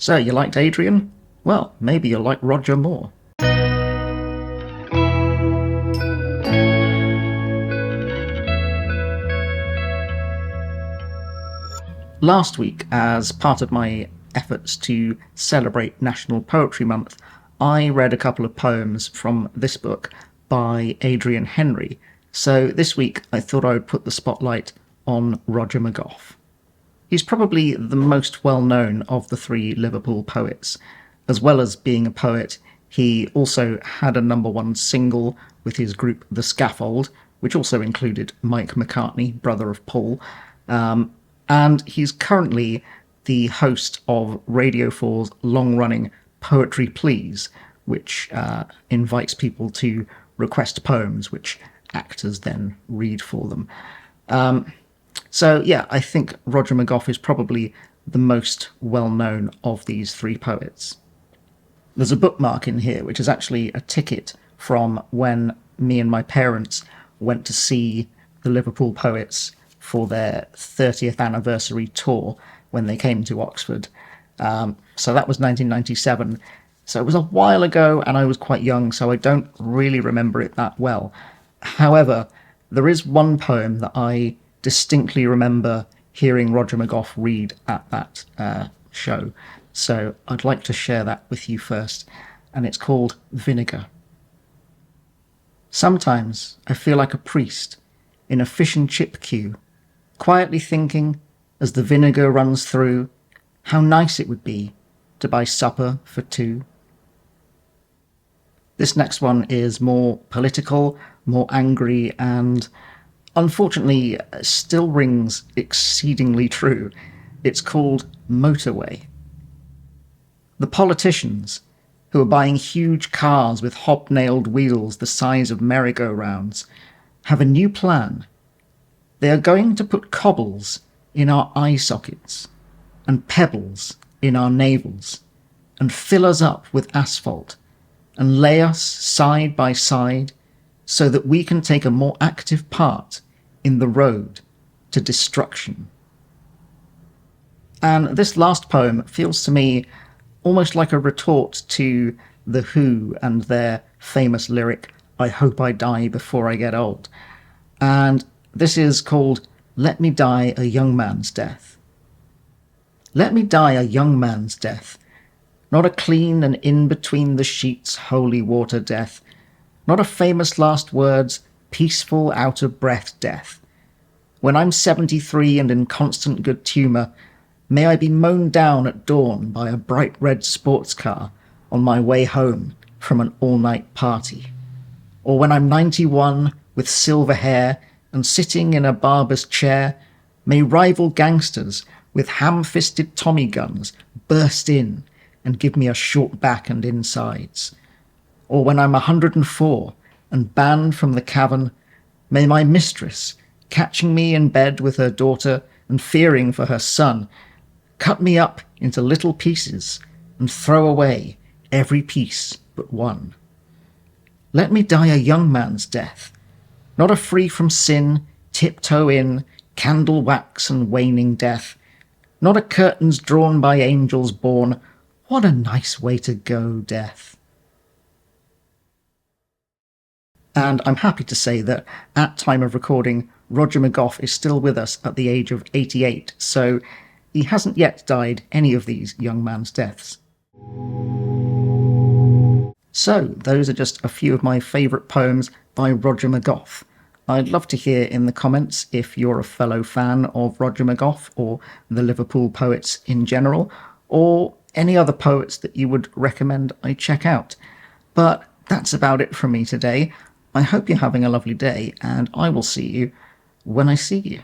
So, you liked Adrian? Well, maybe you'll like Roger more. Last week, as part of my efforts to celebrate National Poetry Month, I read a couple of poems from this book by Adrian Henry. So this week, I thought I would put the spotlight on Roger McGough. He's probably the most well-known of the three Liverpool poets. As well as being a poet, he also had a #1 single with his group The Scaffold, which also included Mike McCartney, brother of Paul. And he's currently the host of Radio 4's long-running Poetry Please, which invites people to request poems, which actors then read for them. So yeah, I think Roger McGough is probably the most well-known of these three poets. There's a bookmark in here, which is actually a ticket from when me and my parents went to see the Liverpool Poets for their 30th anniversary tour when they came to Oxford. So that was 1997. So it was a while ago, and I was quite young, so I don't really remember it that well. However, there is one poem that I distinctly remember hearing Roger McGough read at that show. So I'd like to share that with you first, and it's called Vinegar. Sometimes I feel like a priest in a fish and chip queue, quietly thinking, as the vinegar runs through, how nice it would be to buy supper for two. This next one is more political, more angry, and unfortunately still rings exceedingly true. It's called Motorway. The politicians, who are buying huge cars with hobnailed wheels the size of merry-go-rounds, have a new plan. They are going to put cobbles in our eye sockets and pebbles in our navels and fill us up with asphalt and lay us side by side so that we can take a more active part in the road to destruction. And this last poem feels to me almost like a retort to The Who and their famous lyric, "I hope I die before I get old." And this is called Let Me Die a Young Man's Death. Let me die a young man's death, not a clean and in-between-the-sheets holy water death, not a famous last words, peaceful, out-of-breath death. When I'm 73 and in constant good tumour, may I be mown down at dawn by a bright red sports car on my way home from an all-night party. Or when I'm 91 with silver hair and sitting in a barber's chair, may rival gangsters with ham-fisted Tommy guns burst in and give me a short back and insides. Or when I'm 104 and banned from the cavern, may my mistress, catching me in bed with her daughter and fearing for her son, cut me up into little pieces and throw away every piece but one. Let me die a young man's death, not a free from sin, tiptoe in, candle wax and waning death, not a curtains drawn by angels born. What a nice way to go, death. And I'm happy to say that at time of recording, Roger McGough is still with us at the age of 88, so he hasn't yet died any of these young man's deaths. So, those are just a few of my favourite poems by Roger McGough. I'd love to hear in the comments if you're a fellow fan of Roger McGough or the Liverpool Poets in general, or any other poets that you would recommend I check out. But that's about it from me today. I hope you're having a lovely day, and I will see you when I see you.